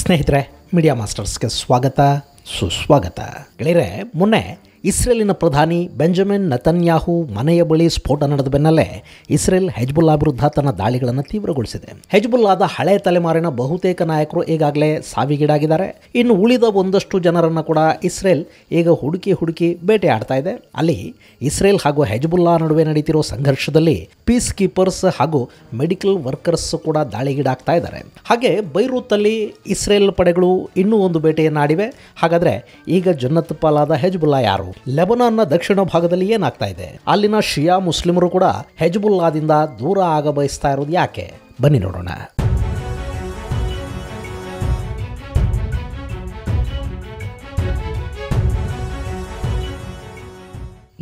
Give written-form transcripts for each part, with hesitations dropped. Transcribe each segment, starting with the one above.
ಸ್ನೇಹಿತರೆ, ಮೀಡಿಯಾ ಮಾಸ್ಟರ್ಸ್ಗೆ ಸ್ವಾಗತ ಸುಸ್ವಾಗತ. ಗೆಳೆಯರೆ, ಮೊನ್ನೆ ಇಸ್ರೇಲಿನ ಪ್ರಧಾನಿ ಬೆಂಜಮಿನ್ ನೆತನ್ಯಾಹು ಮನೆಯ ಬಳಿ ಸ್ಫೋಟ ನಡೆದ ಬೆನ್ನಲ್ಲೇ ಇಸ್ರೇಲ್ ಹೆಜ್ಬುಲ್ಲಾ ವಿರುದ್ಧ ತನ್ನ ದಾಳಿಗಳನ್ನು ತೀವ್ರಗೊಳಿಸಿದೆ. ಹೆಜ್ಬುಲ್ಲಾದ ಹಳೆ ತಲೆಮಾರಿನ ಬಹುತೇಕ ನಾಯಕರು ಈಗಾಗಲೇ ಸಾವಿಗೀಡಾಗಿದ್ದಾರೆ. ಇನ್ನು ಉಳಿದ ಒಂದಷ್ಟು ಜನರನ್ನು ಕೂಡ ಇಸ್ರೇಲ್ ಈಗ ಹುಡುಕಿ ಬೇಟೆ ಆಡ್ತಾ ಇದೆ. ಅಲ್ಲಿ ಇಸ್ರೇಲ್ ಹಾಗೂ ಹೆಜ್ಬುಲ್ಲಾ ನಡುವೆ ನಡೀತಿರೋ ಸಂಘರ್ಷದಲ್ಲಿ ಪೀಸ್ ಕೀಪರ್ಸ್ ಹಾಗೂ ಮೆಡಿಕಲ್ ವರ್ಕರ್ಸ್ ಕೂಡ ದಾಳಿಗೀಡಾಗ್ತಾ ಇದ್ದಾರೆ. ಹಾಗೆ ಬೈರೂತಲ್ಲಿ ಇಸ್ರೇಲ್ ಪಡೆಗಳು ಇನ್ನೂ ಒಂದು ಬೇಟೆಯನ್ನಾಡಿವೆ. ಹಾಗಾದರೆ ಈಗ ಜನ್ನತ್ ಪಾಲಾದ ಹೆಜ್ಬುಲ್ಲಾ ಯಾರು? ಲೆಬನಾನ್ನ ದಕ್ಷಿಣ ಭಾಗದಲ್ಲಿ ಏನಾಗ್ತಾ ಇದೆ? ಅಲ್ಲಿನ ಶಿಯಾ ಮುಸ್ಲಿಮರು ಕೂಡ ಹೆಜ್ಬುಲ್ಲಾದಿಂದ ದೂರ ಆಗ ಬಯಸ್ತಾ ಇರೋದು ಯಾಕೆ? ಬನ್ನಿ ನೋಡೋಣ.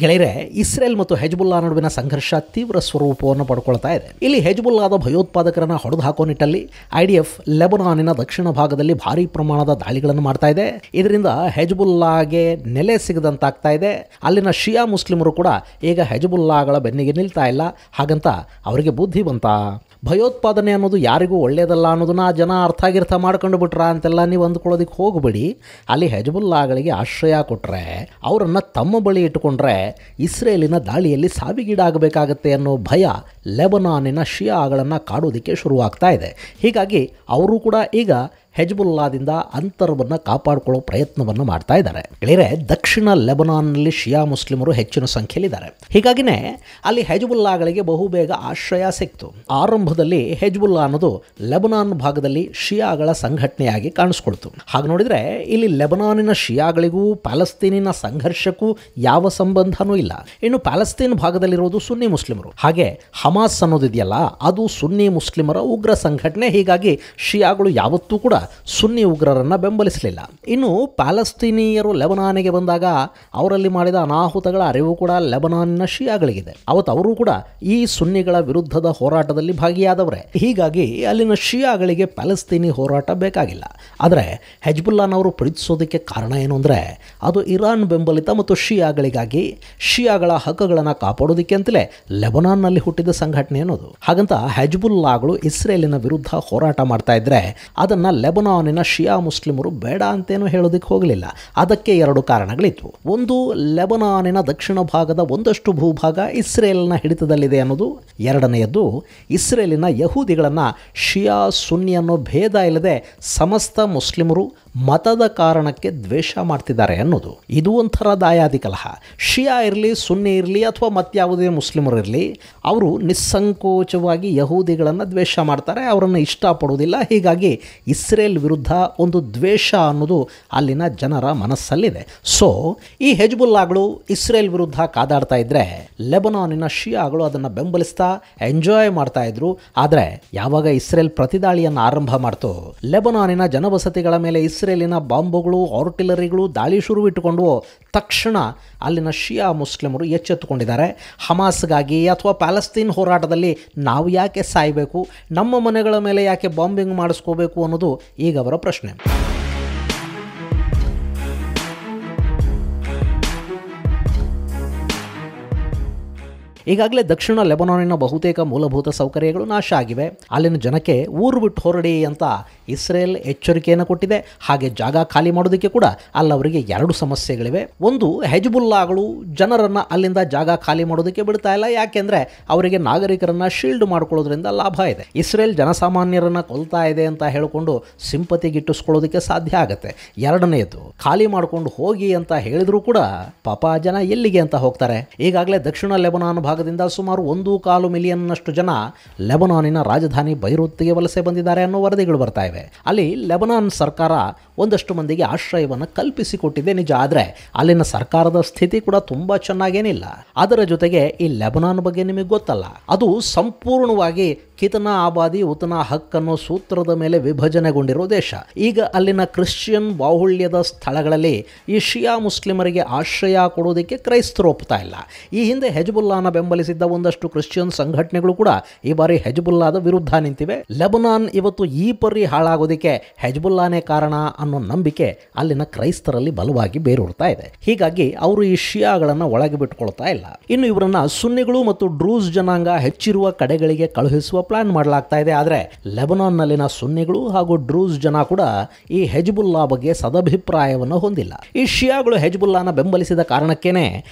ಗೆಳೆಯರೆ, ಇಸ್ರೇಲ್ ಮತ್ತು ಹೆಜ್ಬುಲ್ಲಾ ನಡುವಿನ ಸಂಘರ್ಷ ತೀವ್ರ ಸ್ವರೂಪವನ್ನು ಪಡ್ಕೊಳ್ತಾ ಇದೆ. ಇಲ್ಲಿ ಹೆಜ್ಬುಲ್ಲಾದ ಭಯೋತ್ಪಾದಕರನ್ನು ಹೊಡೆದು ಹಾಕೋ ನಿಟ್ಟಲ್ಲಿ IDF ಲೆಬನಾನಿನ ದಕ್ಷಿಣ ಭಾಗದಲ್ಲಿ ಭಾರೀ ಪ್ರಮಾಣದ ದಾಳಿಗಳನ್ನು ಮಾಡ್ತಾ ಇದೆ. ಇದರಿಂದ ಹೆಜ್ಬುಲ್ಲಾಗೆ ನೆಲೆ ಸಿಗದಂತಾಗ್ತಾ ಇದೆ. ಅಲ್ಲಿನ ಶಿಯಾ ಮುಸ್ಲಿಮರು ಕೂಡ ಈಗ ಹೆಜ್ಬುಲ್ಲಾಗಳ ಬೆನ್ನಿಗೆ ನಿಲ್ತಾ ಇಲ್ಲ. ಹಾಗಂತ ಅವರಿಗೆ ಬುದ್ಧಿ ಬಂತ? ಭಯೋತ್ಪಾದನೆ ಅನ್ನೋದು ಯಾರಿಗೂ ಒಳ್ಳೆಯದಲ್ಲ ಅನ್ನೋದನ್ನ ಜನ ಅರ್ಥ ಮಾಡ್ಕೊಂಡು ಬಿಟ್ರ ಅಂತೆಲ್ಲ ನೀವು ಅಂದ್ಕೊಳ್ಳೋದಕ್ಕೆ ಹೋಗಬೇಡಿ. ಅಲ್ಲಿ ಹೆಜ್ಬುಲ್ಲಾಗಳಿಗೆ ಆಶ್ರಯ ಕೊಟ್ಟರೆ, ಅವರನ್ನು ತಮ್ಮ ಬಳಿ ಇಟ್ಟುಕೊಂಡ್ರೆ ಇಸ್ರೇಲಿನ ದಾಳಿಯಲ್ಲಿ ಸಾವಿಗೀಡಾಗಬೇಕಾಗತ್ತೆ ಅನ್ನೋ ಭಯ ಲೆಬನಾನಿನ ಶಿಯಾಗಳನ್ನು ಕಾಡೋದಕ್ಕೆ ಶುರುವಾಗ್ತಾ ಇದೆ. ಹೀಗಾಗಿ ಅವರು ಕೂಡ ಈಗ ಹೆಜ್ಬುಲ್ಲಾದಿಂದ ಅಂತರವನ್ನು ಕಾಪಾಡಿಕೊಳ್ಳೋ ಪ್ರಯತ್ನವನ್ನು ಮಾಡ್ತಾ ಇದ್ದಾರೆ. ಗೆಳೆಯರೆ, ದಕ್ಷಿಣ ಲೆಬನಾನ್ನಲ್ಲಿ ಶಿಯಾ ಮುಸ್ಲಿಮರು ಹೆಚ್ಚಿನ ಸಂಖ್ಯೆಯಲ್ಲಿದ್ದಾರೆ. ಹೀಗಾಗಿನೇ ಅಲ್ಲಿ ಹೆಜ್ಬುಲ್ಲಾಗಳಿಗೆ ಬಹುಬೇಗ ಆಶ್ರಯ ಸಿಕ್ತು. ಆರಂಭದಲ್ಲಿ ಹೆಜ್ಬುಲ್ಲಾ ಅನ್ನೋದು ಲೆಬನಾನ್ ಭಾಗದಲ್ಲಿ ಶಿಯಾಗಳ ಸಂಘಟನೆಯಾಗಿ ಕಾಣಿಸ್ಕೊಳ್ತು. ಹಾಗೆ ನೋಡಿದರೆ ಇಲ್ಲಿ ಲೆಬನಾನಿನ ಶಿಯಾಗಳಿಗೂ ಪ್ಯಾಲೆಸ್ತೀನಿನ ಸಂಘರ್ಷಕ್ಕೂ ಯಾವ ಸಂಬಂಧನೂ ಇಲ್ಲ. ಇನ್ನು ಪ್ಯಾಲೆಸ್ತೀನ್ ಭಾಗದಲ್ಲಿರೋದು ಸುನ್ನಿ ಮುಸ್ಲಿಮರು. ಹಾಗೆ ಹಮಾಸ್ ಅನ್ನೋದಿದೆಯಲ್ಲ, ಅದು ಸುನ್ನಿ ಮುಸ್ಲಿಮರ ಉಗ್ರ ಸಂಘಟನೆ. ಹೀಗಾಗಿ ಶಿಯಾಗಳು ಯಾವತ್ತೂ ಕೂಡ ಸುನ್ನಿ ಉಗ್ರರನ್ನು ಬೆಂಬಲಿಸಲಿಲ್ಲ. ಇನ್ನು ಪ್ಯಾಲೆಸ್ತೀನಿಯರು ಲೆಬನಾನಿಗೆ ಬಂದಾಗ ಅವರಲ್ಲಿ ಮಾಡಿದ ಅನಾಹುತಗಳ ಅರಿವು ಕೂಡ ಲೆಬನಾನಿನ ಶಿಯಾಗಳಿಗಿದೆ. ಅವತ್ತು ಅವರು ಕೂಡ ಈ ಸುನ್ನಿಗಳ ವಿರುದ್ಧದ ಹೋರಾಟದಲ್ಲಿ ಭಾಗಿಯಾದವರೇ. ಹೀಗಾಗಿ ಅಲ್ಲಿನ ಶಿಯಾಗಳಿಗೆ ಪ್ಯಾಲೆಸ್ತೀನಿ ಹೋರಾಟ ಬೇಕಾಗಿಲ್ಲ. ಆದರೆ ಹೆಜ್ಬುಲ್ಲಾನವರು ಪ್ರೀತಿಸೋದಕ್ಕೆ ಕಾರಣ ಏನು ಅಂದರೆ, ಅದು ಇರಾನ್ ಬೆಂಬಲಿತ ಮತ್ತು ಶಿಯಾಗಳಿಗಾಗಿ ಶಿಯಾಗಳ ಹಕ್ಕುಗಳನ್ನು ಕಾಪಾಡೋದಕ್ಕೆ ಅಂತಲೇ ಲೆಬನಾನ್ನಲ್ಲಿ ಹುಟ್ಟಿದ ಸಂಘಟನೆ ಅನ್ನೋದು. ಹಾಗಂತ ಹೆಜ್ಬುಲ್ಲಾಗಳು ಇಸ್ರೇಲಿನ ವಿರುದ್ಧ ಹೋರಾಟ ಮಾಡ್ತಾ ಇದ್ರೆ ಅದನ್ನು ಲೆಬನಾನಿನ ಶಿಯಾ ಮುಸ್ಲಿಮರು ಬೇಡ ಅಂತೇನು ಹೇಳೋದಕ್ಕೆ ಹೋಗಲಿಲ್ಲ. ಅದಕ್ಕೆ ಎರಡು ಕಾರಣಗಳಿತ್ತು. ಒಂದು, ಲೆಬನಾನಿನ ದಕ್ಷಿಣ ಭಾಗದ ಒಂದಷ್ಟು ಭೂಭಾಗ ಇಸ್ರೇಲ್ನ ಹಿಡಿತದಲ್ಲಿದೆ ಅನ್ನೋದು. ಎರಡನೆಯದ್ದು, ಇಸ್ರೇಲಿನ ಯಹೂದಿಗಳನ್ನು ಶಿಯಾ ಸುನ್ನಿ ಅನ್ನೋ ಭೇದ ಇಲ್ಲದೆ ಸಮಸ್ತ ಮುಸ್ಲಿಮರು ಮತದ ಕಾರಣಕ್ಕೆ ದ್ವೇಷ ಮಾಡ್ತಿದ್ದಾರೆ ಅನ್ನೋದು. ಇದು ಒಂಥರ ದಾಯಾದಿ ಕಲಹ. ಶಿಯಾ ಇರಲಿ, ಸುನ್ನಿ ಇರಲಿ ಅಥವಾ ಮತ್ಯಾವುದೇ ಮುಸ್ಲಿಮರು ಇರಲಿ, ಅವರು ನಿಸ್ಸಂಕೋಚವಾಗಿ ಯಹೂದಿಗಳನ್ನು ದ್ವೇಷ ಮಾಡ್ತಾರೆ, ಅವರನ್ನು ಇಷ್ಟಪಡುವುದಿಲ್ಲ. ಹೀಗಾಗಿ ಇಸ್ರೇಲ್ ವಿರುದ್ಧ ಒಂದು ದ್ವೇಷ ಅನ್ನೋದು ಅಲ್ಲಿನ ಜನರ ಮನಸ್ಸಲ್ಲಿದೆ. ಸೊ ಈ ಹೆಜ್ಬುಲ್ಲಾಗಳು ಇಸ್ರೇಲ್ ವಿರುದ್ಧ ಕಾದಾಡ್ತಾ ಇದ್ರೆ ಲೆಬನಾನಿನ ಶಿಯಾಗಳು ಅದನ್ನು ಬೆಂಬಲಿಸ್ತಾ ಎಂಜಾಯ್ ಮಾಡ್ತಾ ಇದ್ರು. ಆದರೆ ಯಾವಾಗ ಇಸ್ರೇಲ್ ಪ್ರತಿದಾಳಿಯನ್ನು ಆರಂಭ ಮಾಡ್ತೋ, ಲೆಬನಾನಿನ ಜನವಸತಿಗಳ ಮೇಲೆ ಇಸ್ರೇಲಿನ ಬಾಂಬುಗಳು, ಆರ್ಟಿಲರಿಗಳು ದಾಳಿ ಶುರುವಿಟ್ಟುಕೊಂಡು ತಕ್ಷಣ ಅಲ್ಲಿನ ಶಿಯಾ ಮುಸ್ಲಿಮರು ಎಚ್ಚೆತ್ತುಕೊಂಡಿದ್ದಾರೆ. ಹಮಾಸ್ಗಾಗಿ ಅಥವಾ ಪ್ಯಾಲೆಸ್ತೀನ್ ಹೋರಾಟದಲ್ಲಿ ನಾವು ಯಾಕೆ ಸಾಯಬೇಕು, ನಮ್ಮ ಮನೆಗಳ ಮೇಲೆ ಯಾಕೆ ಬಾಂಬಿಂಗ್ ಮಾಡಿಸ್ಕೋಬೇಕು ಅನ್ನೋದು ಈಗ ಅವರ ಪ್ರಶ್ನೆ. ಈಗಾಗಲೇ ದಕ್ಷಿಣ ಲೆಬನಾನಿನ ಬಹುತೇಕ ಮೂಲಭೂತ ಸೌಕರ್ಯಗಳು ನಾಶ ಆಗಿವೆ. ಅಲ್ಲಿನ ಜನಕ್ಕೆ ಊರು ಬಿಟ್ಟು ಹೊರಡಿ ಅಂತ ಇಸ್ರೇಲ್ ಎಚ್ಚರಿಕೆಯನ್ನು ಕೊಟ್ಟಿದೆ. ಹಾಗೆ ಜಾಗ ಖಾಲಿ ಮಾಡೋದಕ್ಕೆ ಕೂಡ ಅಲ್ಲವರಿಗೆ ಎರಡು ಸಮಸ್ಯೆಗಳಿವೆ. ಒಂದು, ಹೆಜ್ಬುಲ್ಲಾಗಳು ಜನರನ್ನು ಅಲ್ಲಿಂದ ಜಾಗ ಖಾಲಿ ಮಾಡೋದಕ್ಕೆ ಬಿಡ್ತಾ ಇಲ್ಲ. ಯಾಕೆಂದರೆ ಅವರಿಗೆ ನಾಗರಿಕರನ್ನು ಶೀಲ್ಡ್ ಮಾಡ್ಕೊಳ್ಳೋದ್ರಿಂದ ಲಾಭ ಇದೆ. ಇಸ್ರೇಲ್ ಜನಸಾಮಾನ್ಯರನ್ನು ಕೊಲ್ತಾ ಇದೆ ಅಂತ ಹೇಳಿಕೊಂಡು ಸಿಂಪತಿಗಿಟ್ಟಿಸ್ಕೊಳ್ಳೋದಕ್ಕೆ ಸಾಧ್ಯ ಆಗುತ್ತೆ. ಎರಡನೆಯದು, ಖಾಲಿ ಮಾಡಿಕೊಂಡು ಹೋಗಿ ಅಂತ ಹೇಳಿದ್ರು ಕೂಡ ಪಾಪ ಜನ ಎಲ್ಲಿಗೆ ಅಂತ ಹೋಗ್ತಾರೆ. ಈಗಾಗಲೇ ದಕ್ಷಿಣ ಲೆಬನಾನ್ ಭಾಗದಿಂದ ಸುಮಾರು 1.25 ಮಿಲಿಯನ್ನಷ್ಟು ಜನ ಲೆಬನಾನಿನ ರಾಜಧಾನಿ ಬೈರೂತ್ಗೆ ವಲಸೆ ಬಂದಿದ್ದಾರೆ ಅನ್ನೋ ವರದಿಗಳು ಬರ್ತಾ ಇವೆ. ಅಲ್ಲಿ ಲೆಬನಾನ್ ಸರ್ಕಾರ ಒಂದಷ್ಟು ಮಂದಿಗೆ ಆಶ್ರಯವನ್ನು ಕಲ್ಪಿಸಿಕೊಟ್ಟಿದೆ ನಿಜ. ಆದರೆ ಅಲ್ಲಿನ ಸರ್ಕಾರದ ಸ್ಥಿತಿ ಕೂಡ ತುಂಬ ಚೆನ್ನಾಗೇನಿಲ್ಲ. ಅದರ ಜೊತೆಗೆ ಈ ಲೆಬನಾನ್ ಬಗ್ಗೆ ನಿಮಗೆ ಗೊತ್ತಲ್ಲ, ಅದು ಸಂಪೂರ್ಣವಾಗಿ ಕಿತನಾ ಆಬಾದಿ ಉತನಾ ಹಕ್ ಅನ್ನೋ ಸೂತ್ರದ ಮೇಲೆ ವಿಭಜನೆಗೊಂಡಿರೋ ದೇಶ. ಈಗ ಅಲ್ಲಿನ ಕ್ರಿಶ್ಚಿಯನ್ ಬಾಹುಳ್ಯದ ಸ್ಥಳಗಳಲ್ಲಿ ಈ ಶಿಯಾ ಮುಸ್ಲಿಮರಿಗೆ ಆಶ್ರಯ ಕೊಡೋದಕ್ಕೆ ಕ್ರೈಸ್ತರು ಒಪ್ತಾ ಇಲ್ಲ. ಈ ಹಿಂದೆ ಹೆಜ್ಬುಲ್ಲಾನ ಬೆಂಬಲಿಸಿದ್ದ ಒಂದಷ್ಟು ಕ್ರಿಶ್ಚಿಯನ್ ಸಂಘಟನೆಗಳು ಕೂಡ ಈ ಬಾರಿ ಹೆಜ್ಬುಲ್ಲಾದ ವಿರುದ್ಧ ನಿಂತಿವೆ. ಲೆಬನಾನ್ ಇವತ್ತು ಈ ಪರಿ ಹಾಳಾಗೋದಕ್ಕೆ ಹೆಜ್ಬುಲ್ಲಾನೇ ಕಾರಣ ಅನ್ನೋ ನಂಬಿಕೆ ಅಲ್ಲಿನ ಕ್ರೈಸ್ತರಲ್ಲಿ ಬಲವಾಗಿ ಬೇರೂರ್ತಾ ಇದೆ. ಹೀಗಾಗಿ ಅವರು ಈ ಶಿಯಾಗಳನ್ನು ಒಳಗೆ ಬಿಟ್ಕೊಳ್ತಾ ಇಲ್ಲ. ಇನ್ನು ಇವರನ್ನ ಸುನ್ನಿಗಳು ಮತ್ತು ಡ್ರೂಸ್ ಜನಾಂಗ ಹೆಚ್ಚಿರುವ ಕಡೆಗಳಿಗೆ ಕಳುಹಿಸುವ ಪ್ಲಾನ್ ಮಾಡಲಾಗ್ತಾ ಇದೆ. ಆದರೆ ಲೆಬನಾನ್ನಲ್ಲಿನ ಸುನ್ನಿಗಳು ಹಾಗೂ ಡ್ರೂಸ್ ಜನ ಕೂಡ ಈ ಹೆಜ್ಬುಲ್ಲಾ ಬಗ್ಗೆ ಸದಭಿಪ್ರಾಯವನ್ನು ಹೊಂದಿಲ್ಲ. ಈ ಶಿಯಾಗಳು ಹೆಜ್ಬುಲ್ಲಾನ ಬೆಂಬಲಿಸಿದ ಕಾರಣಕ್ಕೇನೆ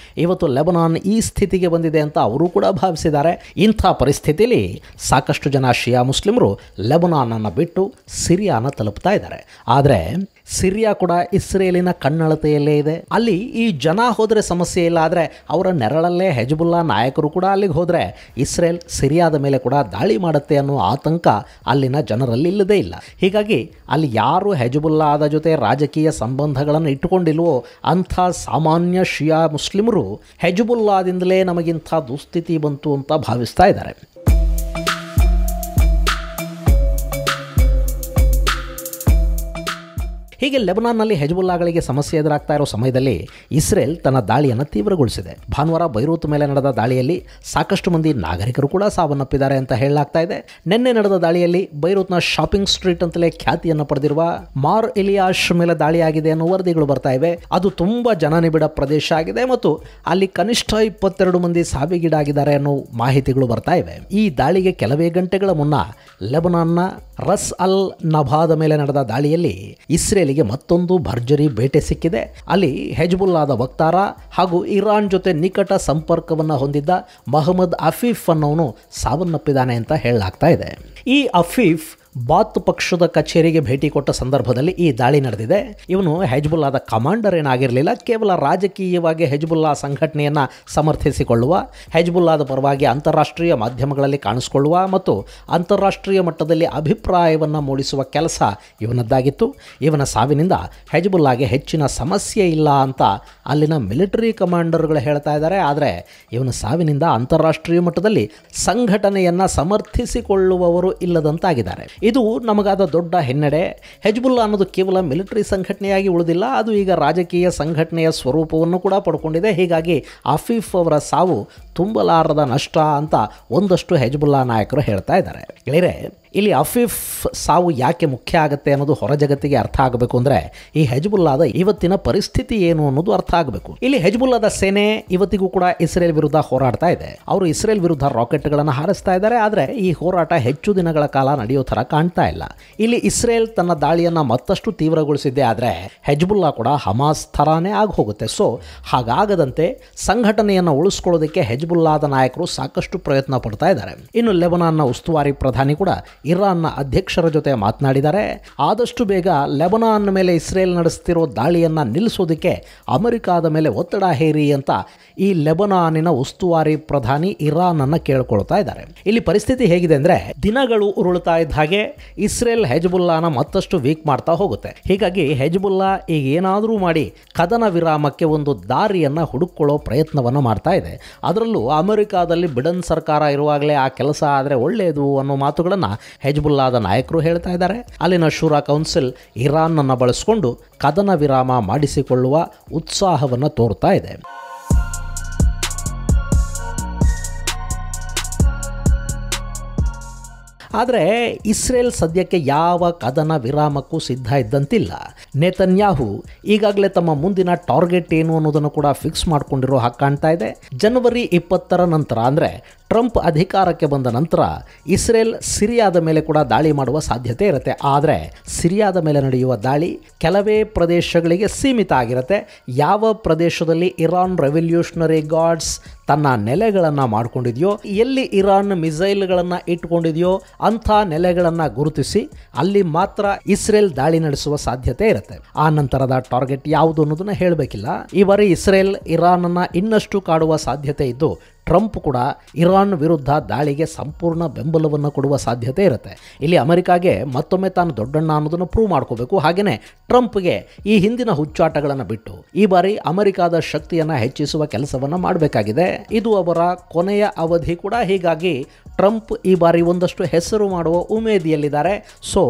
ಇವತ್ತು ಲೆಬನಾನ್ ಈ ಸ್ಥಿತಿಗೆ ಬಂದಿದೆ ಅಂತ ಅವರು ಕೂಡ ಭಾವಿಸಿದ್ದಾರೆ. ಇಂಥ ಪರಿಸ್ಥಿತಿಯಲ್ಲಿ ಸಾಕಷ್ಟು ಜನ ಶಿಯಾ ಮುಸ್ಲಿಮರು ಲೆಬನಾನ್ ಅನ್ನು ಬಿಟ್ಟು ಸಿರಿಯಾನ ತಲುಪ್ತಾ ಇದ್ದಾರೆ. ಆದರೆ ಸಿರಿಯಾ ಕೂಡ ಇಸ್ರೇಲಿನ ಕಣ್ಣಳತೆಯಲ್ಲೇ ಇದೆ. ಅಲ್ಲಿ ಈ ಜನ ಹೋದರೆ ಸಮಸ್ಯೆ ಇಲ್ಲ, ಆದರೆ ಅವರ ನೆರಳಲ್ಲೇ ಹೆಜ್ಬುಲ್ಲಾ ನಾಯಕರು ಕೂಡ ಅಲ್ಲಿಗೆ ಹೋದರೆ ಇಸ್ರೇಲ್ ಸಿರಿಯಾದ ಮೇಲೆ ಕೂಡ ದಾಳಿ ಮಾಡುತ್ತೆ ಅನ್ನೋ ಆತಂಕ ಅಲ್ಲಿನ ಜನರಲ್ಲಿ ಇಲ್ಲದೇ ಇಲ್ಲ. ಹೀಗಾಗಿ ಅಲ್ಲಿ ಯಾರು ಹೆಜ್ಬುಲ್ಲಾದ ಜೊತೆ ರಾಜಕೀಯ ಸಂಬಂಧಗಳನ್ನು ಇಟ್ಟುಕೊಂಡಿಲ್ವೋ ಅಂಥ ಸಾಮಾನ್ಯ ಶಿಯಾ ಮುಸ್ಲಿಮರು ಹೆಜ್ಬುಲ್ಲಾದಿಂದಲೇ ನಮಗಿಂಥ ದುಸ್ಥಿತಿ ಬಂತು ಅಂತ ಭಾವಿಸ್ತಾ ಇದ್ದಾರೆ. ಹೀಗೆ ಲೆಬನಾನ್ನಲ್ಲಿ ಹೆಜ್ಬುಲ್ಲಾಗಳಿಗೆ ಸಮಸ್ಯೆ ಎದುರಾಗ್ತಾ ಇರೋ ಸಮಯದಲ್ಲಿ ಇಸ್ರೇಲ್ ತನ್ನ ದಾಳಿಯನ್ನು ತೀವ್ರಗೊಳಿಸಿದೆ. ಭಾನುವಾರ ಬೈರೂತ್ ಮೇಲೆ ನಡೆದ ದಾಳಿಯಲ್ಲಿ ಸಾಕಷ್ಟು ಮಂದಿ ನಾಗರಿಕರು ಕೂಡ ಸಾವನ್ನಪ್ಪಿದ್ದಾರೆ ಅಂತ ಹೇಳಲಾಗ್ತಾ ಇದೆ. ನಿನ್ನೆ ನಡೆದ ದಾಳಿಯಲ್ಲಿ ಬೈರೂತ್ನ ಶಾಪಿಂಗ್ ಸ್ಟ್ರೀಟ್ ಅಂತಲೇ ಖ್ಯಾತಿಯನ್ನು ಪಡೆದಿರುವ ಮಾರ್ ಇಲಿಯಾಶ್ ಮೇಲೆ ದಾಳಿಯಾಗಿದೆ ಅನ್ನೋ ವರದಿಗಳು ಬರ್ತಾ ಇವೆ. ಅದು ತುಂಬ ಜನನಿಬಿಡ ಪ್ರದೇಶ ಆಗಿದೆ ಮತ್ತು ಅಲ್ಲಿ ಕನಿಷ್ಠ 22 ಮಂದಿ ಸಾವಿಗೀಡಾಗಿದ್ದಾರೆ ಅನ್ನೋ ಮಾಹಿತಿಗಳು ಬರ್ತಾ ಇವೆ. ಈ ದಾಳಿಗೆ ಕೆಲವೇ ಗಂಟೆಗಳ ಮುನ್ನ ಲೆಬನಾನ್ನ ರಸ್ ಅಲ್ ನಭಾದ ಮೇಲೆ ನಡೆದ ದಾಳಿಯಲ್ಲಿ ಇಸ್ರೇಲಿಗೆ ಮತ್ತೊಂದು ಭರ್ಜರಿ ಬೇಟೆ ಸಿಕ್ಕಿದೆ. ಅಲ್ಲಿ ಹೆಜ್ಬುಲ್ಲಾದ ವಕ್ತಾರ ಹಾಗೂ ಇರಾನ್ ಜೊತೆ ನಿಕಟ ಸಂಪರ್ಕವನ್ನು ಹೊಂದಿದ್ದ ಮೊಹಮ್ಮದ್ ಅಫೀಫ್ ಅನ್ನೋನು ಸಾವನ್ನಪ್ಪಿದ್ದಾನೆ ಅಂತ ಹೇಳಲಾಗ್ತಾ ಇದೆ. ಈ ಅಫೀಫ್ ಬಾತ್ ಪಕ್ಷದ ಕಚೇರಿಗೆ ಭೇಟಿ ಕೊಟ್ಟ ಸಂದರ್ಭದಲ್ಲಿ ಈ ದಾಳಿ ನಡೆದಿದೆ. ಇವನು ಹೆಜ್ಬುಲ್ಲಾದ ಕಮಾಂಡರ್ ಏನಾಗಿರಲಿಲ್ಲ, ಕೇವಲ ರಾಜಕೀಯವಾಗಿ ಹೆಜ್ಬುಲ್ಲಾ ಸಂಘಟನೆಯನ್ನು ಸಮರ್ಥಿಸಿಕೊಳ್ಳುವ, ಹೆಜ್ಬುಲ್ಲಾದ ಪರವಾಗಿ ಅಂತಾರಾಷ್ಟ್ರೀಯ ಮಾಧ್ಯಮಗಳಲ್ಲಿ ಕಾಣಿಸಿಕೊಳ್ಳುವ ಮತ್ತು ಅಂತಾರಾಷ್ಟ್ರೀಯ ಮಟ್ಟದಲ್ಲಿ ಅಭಿಪ್ರಾಯವನ್ನು ಮೂಡಿಸುವ ಕೆಲಸ ಇವನದ್ದಾಗಿತ್ತು. ಇವನ ಸಾವಿನಿಂದ ಹೆಜ್ಬುಲ್ಲಾಗೆ ಹೆಚ್ಚಿನ ಸಮಸ್ಯೆ ಇಲ್ಲ ಅಂತ ಅಲ್ಲಿನ ಮಿಲಿಟರಿ ಕಮಾಂಡರ್ಗಳು ಹೇಳ್ತಾ ಇದ್ದಾರೆ. ಆದರೆ ಇವನ ಸಾವಿನಿಂದ ಅಂತಾರಾಷ್ಟ್ರೀಯ ಮಟ್ಟದಲ್ಲಿ ಸಂಘಟನೆಯನ್ನು ಸಮರ್ಥಿಸಿಕೊಳ್ಳುವವರು ಇಲ್ಲದಂತಾಗಿದ್ದಾರೆ. ಇದು ನಮಗಾದ ದೊಡ್ಡ ಹಿನ್ನಡೆ. ಹೆಜ್ಬುಲ್ಲಾ ಅನ್ನೋದು ಕೇವಲ ಮಿಲಿಟರಿ ಸಂಘಟನೆಯಾಗಿ ಉಳಿದಿಲ್ಲ, ಅದು ಈಗ ರಾಜಕೀಯ ಸಂಘಟನೆಯ ಸ್ವರೂಪವನ್ನು ಕೂಡ ಪಡ್ಕೊಂಡಿದೆ. ಹೀಗಾಗಿ ಅಫೀಫ್ ಅವರ ಸಾವು ತುಂಬಲಾರದ ನಷ್ಟ ಅಂತ ಒಂದಷ್ಟು ಹೆಜ್ಬುಲ್ಲಾ ನಾಯಕರು ಹೇಳ್ತಾ ಇದ್ದಾರೆ. ಗೆಳೆಯರೆ, ಇಲ್ಲಿ ಅಫೀಫ್ ಸಾವು ಯಾಕೆ ಮುಖ್ಯ ಆಗುತ್ತೆ ಅನ್ನೋದು ಹೊರ ಜಗತ್ತಿಗೆ ಅರ್ಥ ಆಗಬೇಕು ಅಂದರೆ ಈ ಹೆಜ್ಬುಲ್ಲಾದ ಇವತ್ತಿನ ಪರಿಸ್ಥಿತಿ ಏನು ಅನ್ನೋದು ಅರ್ಥ ಆಗಬೇಕು. ಇಲ್ಲಿ ಹೆಜ್ಬುಲ್ಲಾದ ಸೇನೆ ಇವತ್ತಿಗೂ ಕೂಡ ಇಸ್ರೇಲ್ ವಿರುದ್ಧ ಹೋರಾಡ್ತಾ ಇದೆ. ಅವರು ಇಸ್ರೇಲ್ ವಿರುದ್ಧ ರಾಕೆಟ್ಗಳನ್ನು ಹಾರಿಸ್ತಾ ಇದ್ದಾರೆ. ಆದರೆ ಈ ಹೋರಾಟ ಹೆಚ್ಚು ದಿನಗಳ ಕಾಲ ನಡೆಯೋ ಥರ ಕಾಣ್ತಾ ಇಲ್ಲ. ಇಲ್ಲಿ ಇಸ್ರೇಲ್ ತನ್ನ ದಾಳಿಯನ್ನು ಮತ್ತಷ್ಟು ತೀವ್ರಗೊಳಿಸಿದ್ದೆ, ಆದರೆ ಹೆಜ್ಬುಲ್ಲಾ ಕೂಡ ಹಮಾಸ್ ಥರಾನೇ ಆಗಿ ಹೋಗುತ್ತೆ. ಸೊ ಹಾಗಾಗದಂತೆ ಸಂಘಟನೆಯನ್ನು ಉಳಿಸ್ಕೊಳ್ಳೋದಕ್ಕೆ ಹೆಜ್ಬುಲ್ಲಾದ ನಾಯಕರು ಸಾಕಷ್ಟು ಪ್ರಯತ್ನ ಪಡ್ತಾ ಇದ್ದಾರೆ. ಇನ್ನು ಲೆಬನಾನ್ನ ಉಸ್ತುವಾರಿ ಪ್ರಧಾನಿ ಕೂಡ ಇರಾನ್ನ ಅಧ್ಯಕ್ಷರ ಜೊತೆ ಮಾತನಾಡಿದ್ದಾರೆ. ಆದಷ್ಟು ಬೇಗ ಲೆಬನಾನ್ ಮೇಲೆ ಇಸ್ರೇಲ್ ನಡೆಸ್ತಿರೋ ದಾಳಿಯನ್ನು ನಿಲ್ಲಿಸೋದಕ್ಕೆ ಅಮೆರಿಕಾದ ಮೇಲೆ ಒತ್ತಡ ಹೇರಿ ಅಂತ ಈ ಲೆಬನಾನಿನ ಉಸ್ತುವಾರಿ ಪ್ರಧಾನಿ ಇರಾನ್ ಅನ್ನು ಕೇಳ್ಕೊಳ್ತಾ ಇದ್ದಾರೆ. ಇಲ್ಲಿ ಪರಿಸ್ಥಿತಿ ಹೇಗಿದೆ ಅಂದರೆ ದಿನಗಳು ಉರುಳ್ತಾ ಇದ್ದ ಹಾಗೆ ಇಸ್ರೇಲ್ ಹೆಜ್ಬುಲ್ಲಾನ ಮತ್ತಷ್ಟು ವೀಕ್ ಮಾಡ್ತಾ ಹೋಗುತ್ತೆ. ಹೀಗಾಗಿ ಹೆಜ್ಬುಲ್ಲಾ ಈಗ ಏನಾದರೂ ಮಾಡಿ ಕದನ ವಿರಾಮಕ್ಕೆ ಒಂದು ದಾರಿಯನ್ನು ಹುಡುಕೊಳ್ಳೋ ಪ್ರಯತ್ನವನ್ನು ಮಾಡ್ತಾ ಇದೆ. ಅದರಲ್ಲೂ ಅಮೆರಿಕಾದಲ್ಲಿ ಬಿಡನ್ ಸರ್ಕಾರ ಇರುವಾಗಲೇ ಆ ಕೆಲಸ ಆದರೆ ಒಳ್ಳೆಯದು ಅನ್ನೋ ಮಾತುಗಳನ್ನು ಹೆಜ್ಬುಲ್ಲಾದ ನಾಯಕರು ಹೇಳ್ತಾ ಇದ್ದಾರೆ. ಅಲ್ಲಿನ ಶೂರಾ ಕೌನ್ಸಿಲ್ ಇರಾನ್ ಅನ್ನು ಬಳಸಿಕೊಂಡು ಕದನ ವಿರಾಮ ಮಾಡಿಸಿಕೊಳ್ಳುವ ಉತ್ಸಾಹವನ್ನು ತೋರ್ತಾ ಇದೆ. ಆದರೆ ಇಸ್ರೇಲ್ ಸದ್ಯಕ್ಕೆ ಯಾವ ಕದನ ವಿರಾಮಕ್ಕೂ ಸಿದ್ಧ ಇದ್ದಂತಿಲ್ಲ. ನೇತನ್ಯಾಹು ಈಗಾಗಲೇ ತಮ್ಮ ಮುಂದಿನ ಟಾರ್ಗೆಟ್ ಏನು ಅನ್ನೋದನ್ನು ಕೂಡ ಫಿಕ್ಸ್ ಮಾಡಿಕೊಂಡಿರೋ ಹಾಗೆ ಕಾಣ್ತಾ ಇದೆ. ಜನವರಿ 20 ನಂತರ ಅಂದರೆ ಟ್ರಂಪ್ ಅಧಿಕಾರಕ್ಕೆ ಬಂದ ನಂತರ ಇಸ್ರೇಲ್ ಸಿರಿಯಾದ ಮೇಲೆ ಕೂಡ ದಾಳಿ ಮಾಡುವ ಸಾಧ್ಯತೆ ಇರುತ್ತೆ. ಆದರೆ ಸಿರಿಯಾದ ಮೇಲೆ ನಡೆಯುವ ದಾಳಿ ಕೆಲವೇ ಪ್ರದೇಶಗಳಿಗೆ ಸೀಮಿತ ಆಗಿರುತ್ತೆ. ಯಾವ ಪ್ರದೇಶದಲ್ಲಿ ಇರಾನ್ ರೆವಲ್ಯೂಷನರಿ ಗಾರ್ಡ್ಸ್ ತನ್ನ ನೆಲೆಗಳನ್ನು ಮಾಡಿಕೊಂಡಿದೆಯೋ, ಎಲ್ಲಿ ಇರಾನ್ ಮಿಸೈಲ್ಗಳನ್ನು ಇಟ್ಕೊಂಡಿದೆಯೋ ಅಂಥ ನೆಲೆಗಳನ್ನು ಗುರುತಿಸಿ ಅಲ್ಲಿ ಮಾತ್ರ ಇಸ್ರೇಲ್ ದಾಳಿ ನಡೆಸುವ ಸಾಧ್ಯತೆ ಇರುತ್ತೆ. ಆ ನಂತರದ ಟಾರ್ಗೆಟ್ ಯಾವುದು ಅನ್ನೋದನ್ನು ಹೇಳಬೇಕಿಲ್ಲ. ಈ ಬಾರಿ ಇಸ್ರೇಲ್ ಇರಾನನ್ನು ಇನ್ನಷ್ಟು ಕಾಡುವ ಸಾಧ್ಯತೆ ಇದ್ದು ಟ್ರಂಪ್ ಕೂಡ ಇರಾನ್ ವಿರುದ್ಧ ದಾಳಿಗೆ ಸಂಪೂರ್ಣ ಬೆಂಬಲವನ್ನು ಕೊಡುವ ಸಾಧ್ಯತೆ ಇರುತ್ತೆ. ಇಲ್ಲಿ ಅಮೆರಿಕಾಗೆ ಮತ್ತೊಮ್ಮೆ ತಾನು ದೊಡ್ಡಣ್ಣ ಅನ್ನೋದನ್ನು ಪ್ರೂವ್ ಮಾಡ್ಕೋಬೇಕು. ಹಾಗೆಯೇ ಟ್ರಂಪ್ಗೆ ಈ ಹಿಂದಿನ ಹುಚ್ಚಾಟಗಳನ್ನು ಬಿಟ್ಟು ಈ ಬಾರಿ ಅಮೆರಿಕಾದ ಶಕ್ತಿಯನ್ನು ಹೆಚ್ಚಿಸುವ ಕೆಲಸವನ್ನು ಮಾಡಬೇಕಾಗಿದೆ. ಇದು ಅವರ ಕೊನೆಯ ಅವಧಿ ಕೂಡ. ಹೀಗಾಗಿ ಟ್ರಂಪ್ ಈ ಬಾರಿ ಒಂದಷ್ಟು ಹೆಸರು ಮಾಡುವ ಉಮೇದಿಯಲ್ಲಿದ್ದಾರೆ. ಸೊ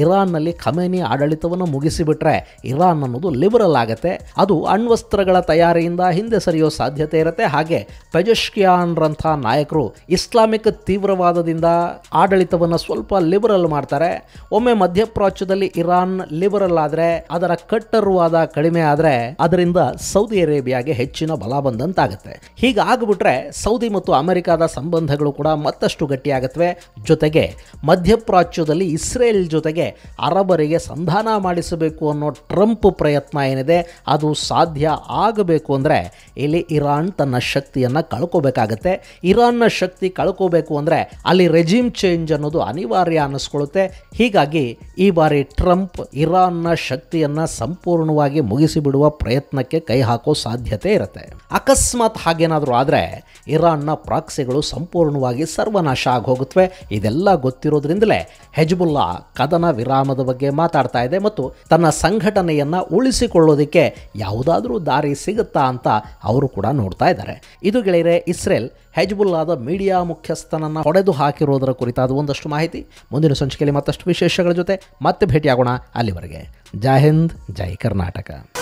ಇರಾನ್ನಲ್ಲಿ ಖಮೇನಿ ಆಡಳಿತವನ್ನು ಮುಗಿಸಿಬಿಟ್ರೆ ಇರಾನ್ ಅನ್ನೋದು ಲಿಬರಲ್ ಆಗುತ್ತೆ. ಅದು ಅಣ್ವಸ್ತ್ರಗಳ ತಯಾರಿಯಿಂದ ಹಿಂದೆ ಸರಿಯೋ ಸಾಧ್ಯತೆ ಇರುತ್ತೆ. ಹಾಗೆ ಪೆಜೆಶ್ಕಿಯಾನ್ ಪೆಜೆಶ್ಕಿಯಾನ್ರಂಥ ನಾಯಕರು ಇಸ್ಲಾಮಿಕ್ ತೀವ್ರವಾದದಿಂದ ಆಡಳಿತವನ್ನು ಸ್ವಲ್ಪ ಲಿಬರಲ್ ಮಾಡ್ತಾರೆ. ಒಮ್ಮೆ ಮಧ್ಯಪ್ರಾಚ್ಯದಲ್ಲಿ ಇರಾನ್ ಲಿಬರಲ್ ಆದರೆ, ಅದರ ಕಟ್ಟರುವಾದ ಕಡಿಮೆ ಆದರೆ ಅದರಿಂದ ಸೌದಿ ಅರೇಬಿಯಾಗೆ ಹೆಚ್ಚಿನ ಬಲ ಬಂದಂತಾಗುತ್ತೆ. ಹೀಗಾಗ್ಬಿಟ್ರೆ ಸೌದಿ ಮತ್ತು ಅಮೆರಿಕದ ಸಂಬಂಧಗಳು ಕೂಡ ಮತ್ತಷ್ಟು ಗಟ್ಟಿಯಾಗುತ್ತವೆ. ಜೊತೆಗೆ ಮಧ್ಯಪ್ರಾಚ್ಯದಲ್ಲಿ ಇಸ್ರೇಲ್ ಜೊತೆಗೆ ಅರಬರಿಗೆ ಸಂಧಾನ ಮಾಡಿಸಬೇಕು ಅನ್ನೋ ಟ್ರಂಪ್ ಪ್ರಯತ್ನ ಏನಿದೆ ಅದು ಸಾಧ್ಯ ಆಗಬೇಕು ಅಂದರೆ ಇಲ್ಲಿ ಇರಾನ್ ತನ್ನ ಶಕ್ತಿಯನ್ನು ಕಳ್ಕೋಬೇಕಾಗತ್ತೆ. ಇರಾನ್ನ ಶಕ್ತಿ ಕಳ್ಕೋಬೇಕು ಅಂದರೆ ಅಲ್ಲಿ ರೆಜಿಮ್ ಚೇಂಜ್ ಅನ್ನೋದು ಅನಿವಾರ್ಯ ಅನ್ನಿಸ್ಕೊಳ್ಳುತ್ತೆ. ಹೀಗಾಗಿ ಈ ಬಾರಿ ಟ್ರಂಪ್ ಇರಾನ್ನ ಶಕ್ತಿಯನ್ನು ಸಂಪೂರ್ಣವಾಗಿ ಮುಗಿಸಿಬಿಡುವ ಪ್ರಯತ್ನಕ್ಕೆ ಕೈ ಹಾಕೋ ಸಾಧ್ಯತೆ ಇರುತ್ತೆ. ಅಕಸ್ಮಾತ್ ಹಾಗೇನಾದರೂ ಆದರೆ ಇರಾನ್ನ ಪ್ರಾಕ್ಸಿಗಳು ಸಂಪೂರ್ಣವಾಗಿ ಸರ್ವನಾಶ ಆಗೋಗುತ್ತವೆ. ಇದೆಲ್ಲ ಗೊತ್ತಿರೋದ್ರಿಂದಲೇ ಹೆಜ್ಬುಲ್ಲಾ ಕದನ ವಿರಾಮದ ಬಗ್ಗೆ ಮಾತಾಡ್ತಾ ಇದೆ ಮತ್ತು ತನ್ನ ಸಂಘಟನೆಯನ್ನು ಉಳಿಸಿಕೊಳ್ಳೋದಕ್ಕೆ ಯಾವುದಾದ್ರೂ ದಾರಿ ಸಿಗುತ್ತಾ ಅಂತ ಅವರು ಕೂಡ ನೋಡ್ತಾ ಇದ್ದಾರೆ. ಇದು ಗೆಳೆಯರೆ ಇಸ್ರೇಲ್ ಹೆಜ್ಬುಲ್ಲಾದ ಮೀಡಿಯಾ ಮುಖ್ಯಸ್ಥನನ್ನು ಹೊಡೆದು ಹಾಕಿರೋದರ ಕುರಿತಾದ ಒಂದಷ್ಟು ಮಾಹಿತಿ. ಮುಂದಿನ ಸಂಚಿಕೆಯಲ್ಲಿ ಮತ್ತಷ್ಟು ವಿಶೇಷಗಳ ಜೊತೆ ಮತ್ತೆ ಭೇಟಿಯಾಗೋಣ. ಅಲ್ಲಿವರೆಗೆ ಜೈ ಹಿಂದ್, ಜೈ ಕರ್ನಾಟಕ.